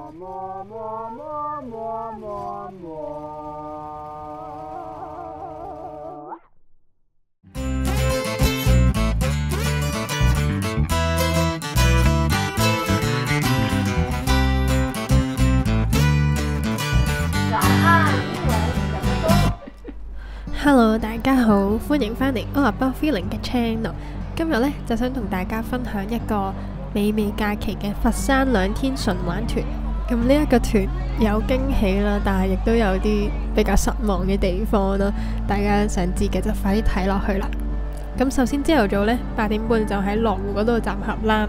Hello， 大家好，歡迎返嚟 All About Feeling 嘅 channel。今日呢，就想同大家分享一個美味假期嘅佛山2天純玩團。咁呢一個團有驚喜啦，但係亦都有啲比較失望嘅地方啦。大家想知嘅就快啲睇落去啦。咁首先朝頭早呢，8點半就喺羅湖嗰度集合啦。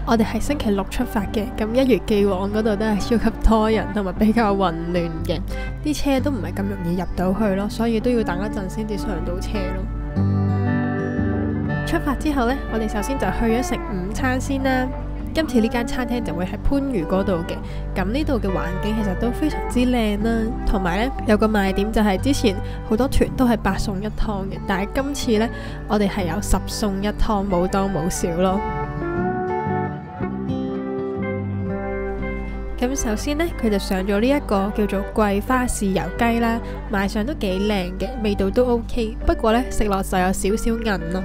我哋係星期六出發嘅，咁一如既往嗰度都係超級多人同埋比較混亂嘅，啲車都唔係咁容易入到去咯，所以都要等一陣先至上到車咯。出發之後呢，我哋首先就去咗食午餐先啦。今次呢間餐廳就會喺番禺嗰度嘅，咁呢度嘅環境其實都非常之靚啦，同埋呢，有個賣點就係之前好多團都係8餸1湯嘅，但係今次呢，我哋係有10餸1湯，冇多冇少咯。咁首先呢，佢就上咗呢一個叫做桂花豉油雞啦，賣相都幾靚嘅，味道都 OK， 不過呢，食落就有少少韌咯。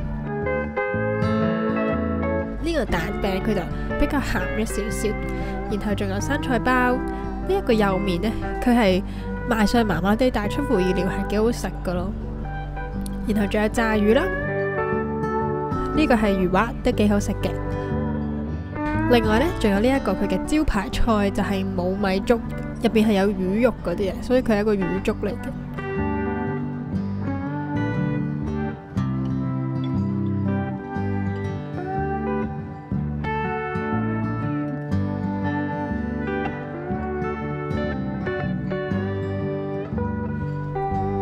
呢個蛋餅佢就比較鹹咗少少，然後仲有生菜包。呢一個幼麵呢，佢係賣相麻麻地，但係出乎意料係幾好食噶咯。然後仲有炸魚啦，呢個係魚滑，都幾好食嘅。另外呢，仲有呢一個佢嘅招牌菜就係冇米粥，入邊係有魚肉嗰啲嘅，所以佢係一個魚粥嚟嘅。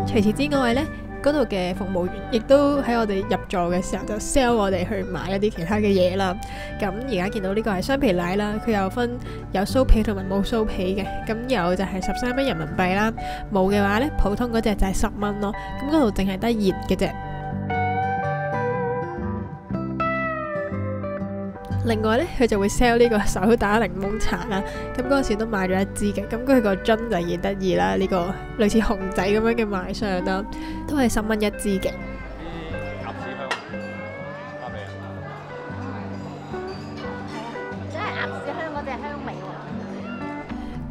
除此之外呢，嗰度嘅服務員亦都喺我哋入座嘅時候就 sell 我哋去買一啲其他嘅嘢啦。咁而家見到呢個係雙皮奶啦，佢有分有酥皮同埋冇酥皮嘅，咁有就係13蚊人民幣啦，冇嘅話呢，普通嗰隻就係10蚊咯。咁嗰度淨係得熱嘅啫。另外呢，佢就會 sell 呢個手打檸檬茶啦，咁嗰陣時都買咗一支嘅，咁佢個樽就幾得意啦，呢個類似熊仔咁樣嘅賣相啦，都係10蚊一支嘅。鴨屎香，啱未啊？真係鴨屎香嗰隻香味喎。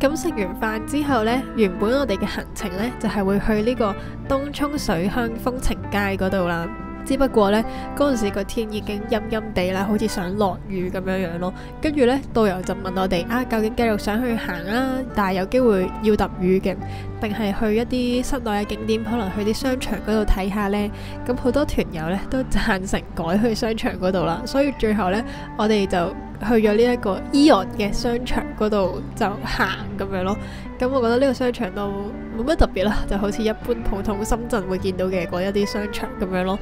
咁食完飯之後呢，原本我哋嘅行程呢，就係會去呢個東涌水鄉風情街嗰度啦。只不過呢，嗰陣時個天已經陰陰地啦，好似想落雨咁樣樣咯。跟住呢，導遊就問我哋究竟繼續想去行啊，但係有機會要揼雨嘅，定係去一啲室內嘅景點，可能去啲商場嗰度睇下呢。咁好多團友呢都贊成改去商場嗰度啦，所以最後呢，我哋就去咗呢一個 AEON 嘅商場嗰度就行咁樣咯。咁我覺得呢個商場都冇乜特別啦，就好似一般普通深圳會見到嘅嗰一啲商場咁樣咯。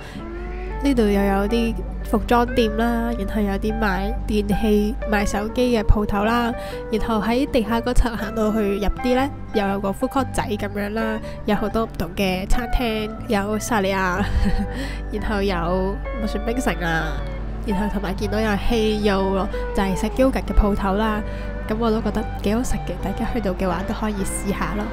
呢度又有啲服裝店啦，然後有啲賣電器、賣手機嘅鋪頭啦，然後喺地下嗰層行到去入啲呢，又有個 food court 仔咁樣啦，有好多唔同嘅餐廳，有沙利亞，然後有蜜雪冰城啊，然後同埋見到有希優咯，就係食 yogurt 嘅鋪頭啦。咁我都覺得幾好食嘅，大家去到嘅話都可以試下咯。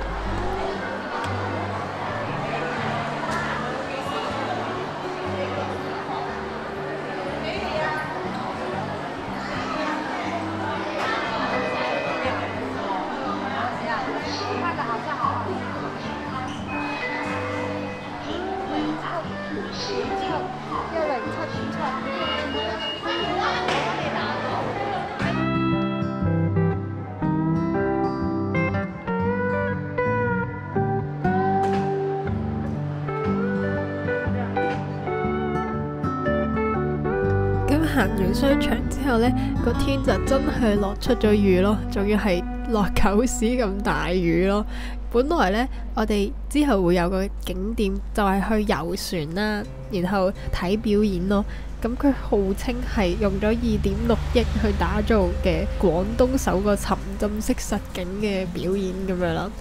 行完商場之後呢，個天就真係落出咗雨咯，仲要係落狗屎咁大雨咯。本來呢，我哋之後會有個景點就係去遊船啦，然後睇表演咯。咁佢號稱係用咗2.6億去打造嘅廣東首個沉浸式實景嘅表演咁樣啦。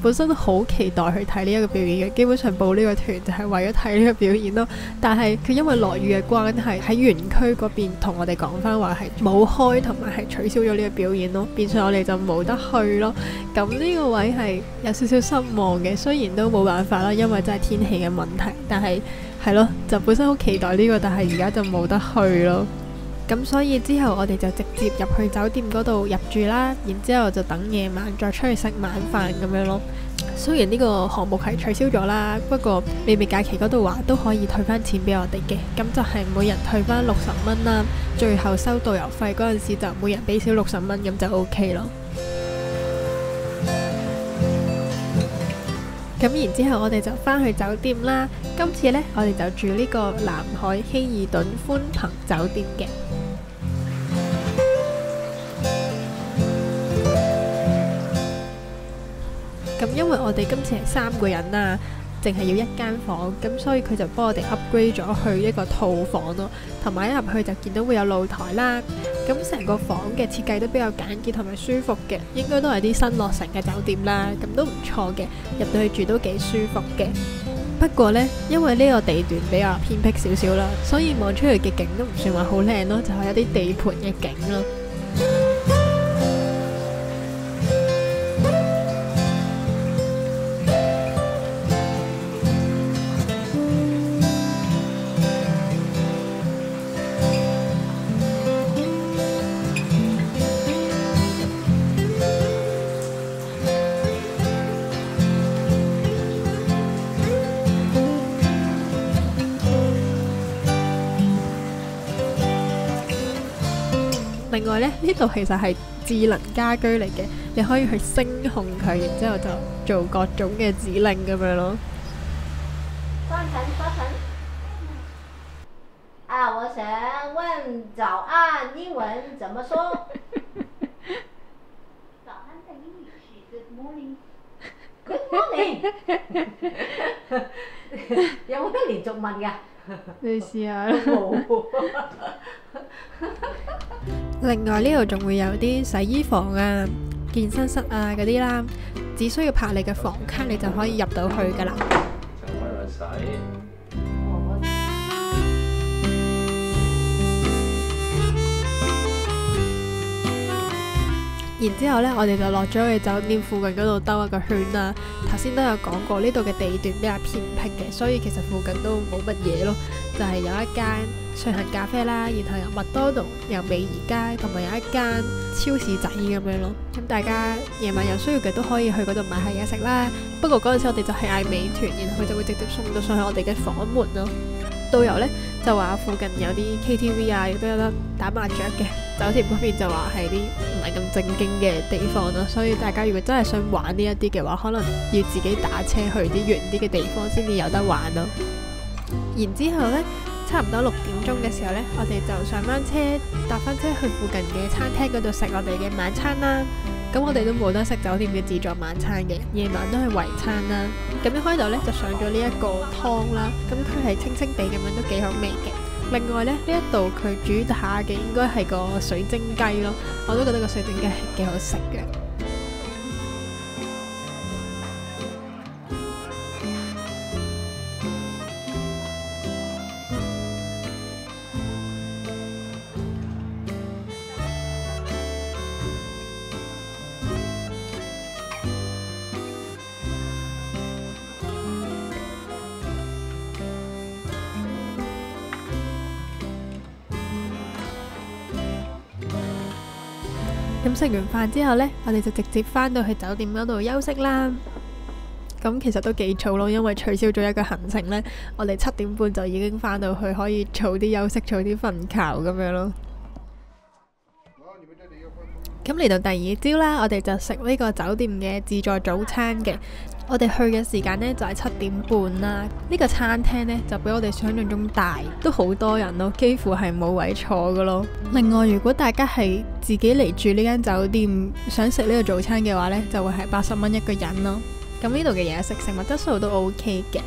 本身好期待去睇呢一個表演嘅，基本上報呢個團就係為咗睇呢個表演咯。但係佢因為落雨嘅關係，喺園區嗰邊同我哋講翻話係冇開，同埋係取消咗呢個表演咯，變相我哋就冇得去咯。咁呢個位係有少少失望嘅，雖然都冇辦法啦，因為真係天氣嘅問題。但係係咯，就本身好期待呢個，但係而家就冇得去咯。咁所以之後我哋就直接入去酒店嗰度入住啦，然之後就等夜晚再出去食晚飯咁樣咯。雖然呢個項目係取消咗啦，不過美美假期嗰度話都可以退翻錢俾我哋嘅，咁就係每人退翻60蚊啦。最後收導遊費嗰陣時就每人俾少60蚊，咁就 OK 咯。咁然之後我哋就返去酒店啦。今次呢，我哋就住呢個南海希爾頓寬朋酒店嘅。咁因為我哋今次係3個人啦，淨係要1間房，咁所以佢就幫我哋 upgrade 咗去一個套房咯。同埋一入去就見到會有露台啦。咁成個房嘅設計都比較簡潔同埋舒服嘅，應該都係啲新落成嘅酒店啦，咁都唔錯嘅，入到去住都幾舒服嘅。不過呢，因為呢個地段比較偏僻少少啦，所以望出去嘅景都唔算話好靚咯，就係一啲地盤嘅景咯。另外呢，呢度其實係智能家居嚟嘅，你可以去聲控佢，然之後就做各種嘅指令咁樣咯。雙層。啊，我想問早安英文怎麼說？早安嘅英語是 Good morning。有冇得連續問㗎？你試下啦。冇。另外呢度仲會有啲洗衣房啊、健身室啊嗰啲啦，只需要拍你嘅房卡，你就可以入到去㗎啦。然之後呢，我哋就落咗去酒店附近嗰度兜一個圈啦。頭先都有講過，呢度嘅地段比較偏僻嘅，所以其實附近都冇乜嘢咯。就係有一間瑞幸咖啡啦，然後有麥當勞、有美宜街，同埋有一間超市仔咁樣咯。咁大家夜晚有需要嘅都可以去嗰度買下嘢食啦。不過嗰陣時我哋就係嗌美團，然後佢就會直接送到上去我哋嘅房門咯。導遊呢就話附近有啲 KTV 啊，亦都有得打麻雀嘅。酒店嗰邊就話係啲唔係咁正經嘅地方咯，所以大家如果真係想玩呢一啲嘅話，可能要自己打車去啲遠啲嘅地方先至有得玩咯。然之後呢，差唔多6點鐘嘅時候呢，我哋就上翻車，搭翻車去附近嘅餐廳嗰度食我哋嘅晚餐啦。咁我哋都冇得食酒店嘅自助晚餐嘅，夜晚都係圍餐啦。咁一開頭呢，就上咗呢一個湯啦，咁佢係清清地咁樣都幾好味嘅。另外呢，呢一度佢主打嘅應該係個水晶雞咯，我都覺得個水晶雞係幾好食嘅。咁食完飯之後呢，我哋就直接返到去酒店嗰度休息啦。咁其實都幾早咯，因為取消咗一個行程呢，我哋7點半就已經返到去，可以早啲休息、早啲瞓覺咁樣咯。咁嚟到第2朝啦，我哋就食呢個酒店嘅自助早餐嘅。我哋去嘅時間呢，就係7點半啦。呢個餐廳呢，就比我哋想象中大，都好多人咯，幾乎係冇位坐㗎咯。另外，如果大家係自己嚟住呢間酒店，想食呢個早餐嘅話呢，就會係80蚊一個人咯。咁呢度嘅嘢食物質素都 OK 嘅。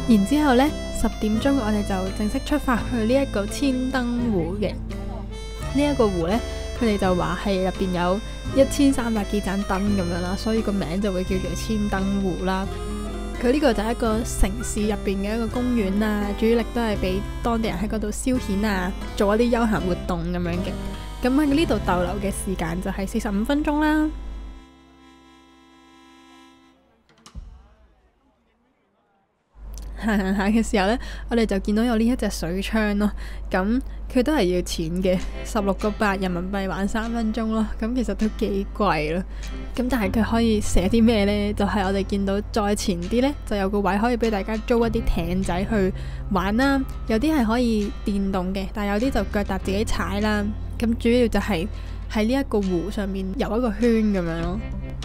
然之後呢10點鐘我哋就正式出發去呢一個千燈湖嘅。呢一個湖呢，佢哋就話係入邊有1300幾盞燈咁樣啦，所以個名就會叫做千燈湖啦。佢呢個就係一個城市入邊嘅一個公園啊，主力都係俾當地人喺嗰度消遣啊，做一啲休閒活動咁樣嘅。咁喺呢度逗留嘅時間就係45分鐘啦。行下嘅時候呢，我哋就見到有呢一隻水槍咯。咁佢都係要錢嘅，16.8人民幣玩3分鐘咯。咁其實都幾貴咯。咁但係佢可以寫啲咩呢？就係我哋見到再前啲呢，就有個位可以俾大家租一啲艇仔去玩啦。有啲係可以電動嘅，但係有啲就腳踏自己踩啦。咁主要就係喺呢一個湖上面遊一個圈咁樣咯。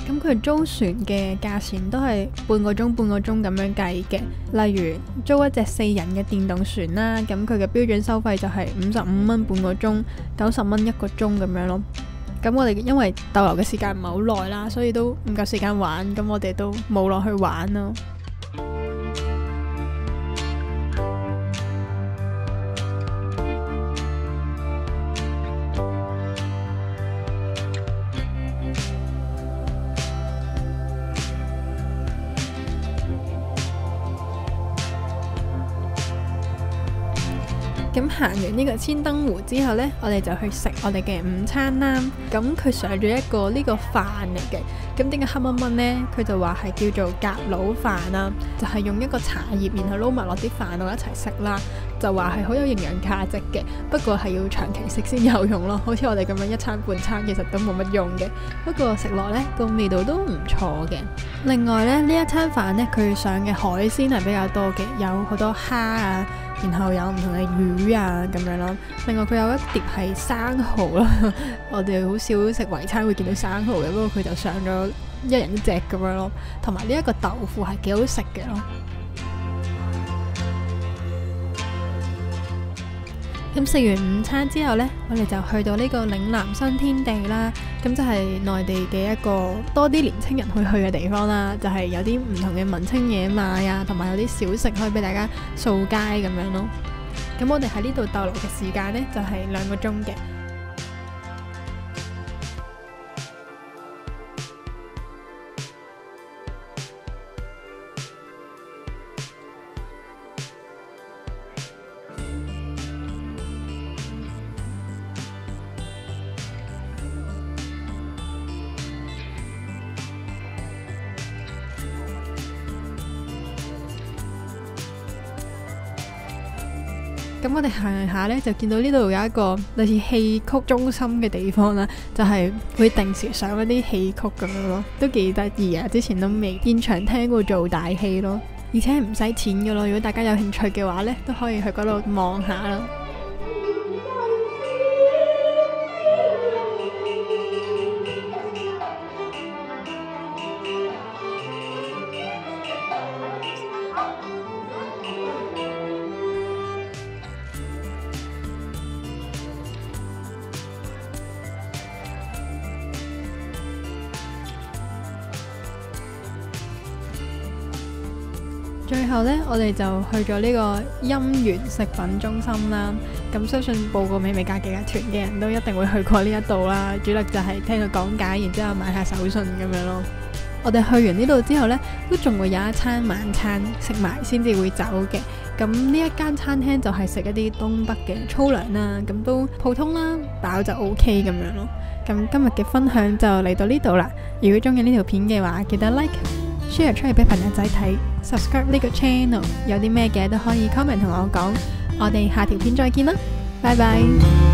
咁佢租船嘅價錢都係半個鐘咁樣計嘅。例如租一隻4人嘅電動船啦，咁佢嘅標準收費就係55蚊半個鐘，90蚊一個鐘咁樣咯。咁我哋因為逗留嘅時間唔係好耐啦，所以都唔夠時間玩，咁我哋都冇落去玩咯。咁行完呢個千燈湖之後呢，我哋就去食我哋嘅午餐啦。咁佢上咗一個呢個飯嚟嘅。咁點解黑蚊蚊呢？佢就話係叫做格佬飯啦，就係用一個茶葉然後撈埋落啲飯度一齊食啦。就話係好有營養價值嘅，不過係要長期食先有用咯。好似我哋咁樣一餐半餐其實都冇乜用嘅。不過食落呢個味道都唔錯嘅。另外呢一餐飯呢，佢上嘅海鮮係比較多嘅，有好多蝦啊，然後有唔同嘅魚啊咁樣咯。另外佢有一碟係生蠔啦，我哋好少食圍餐會見到生蠔嘅，不過佢就上咗一人一隻咁樣咯。同埋呢一個豆腐係幾好食嘅咯。咁食完午餐之後呢，我哋就去到呢個嶺南新天地啦。咁就係內地嘅一個多啲年青人會去嘅地方啦。就係有啲唔同嘅文青嘢賣啊，同埋有啲小食可以俾大家掃街咁樣咯。咁我哋喺呢度逗留嘅時間呢，就係2個鐘嘅。咁我哋行下呢，就見到呢度有一個類似戲曲中心嘅地方啦，就係會定時上一啲戲曲咁樣咯，都幾得意啊！之前都未現場聽過做大戲咯，而且唔使錢㗎咯。如果大家有興趣嘅話呢，都可以去嗰度望下啦。最後呢，我哋就去咗呢個鑫源食品中心啦。咁相信報過美美假期嘅團嘅人都一定會去過呢一度啦。主力就係聽佢講解，然之後買下手信咁樣咯。我哋去完呢度之後呢，都仲會有一餐晚餐食埋先至會走嘅。咁呢一間餐廳就係食一啲東北嘅粗糧啦，咁都普通啦，飽就 OK 咁樣咯。咁今日嘅分享就嚟到呢度啦。如果中意呢條片嘅話，記得 like、share 出去俾朋友仔睇，subscribe 呢個 channel， 有啲咩嘅都可以 comment 同我講。我哋下條片再見啦，拜拜。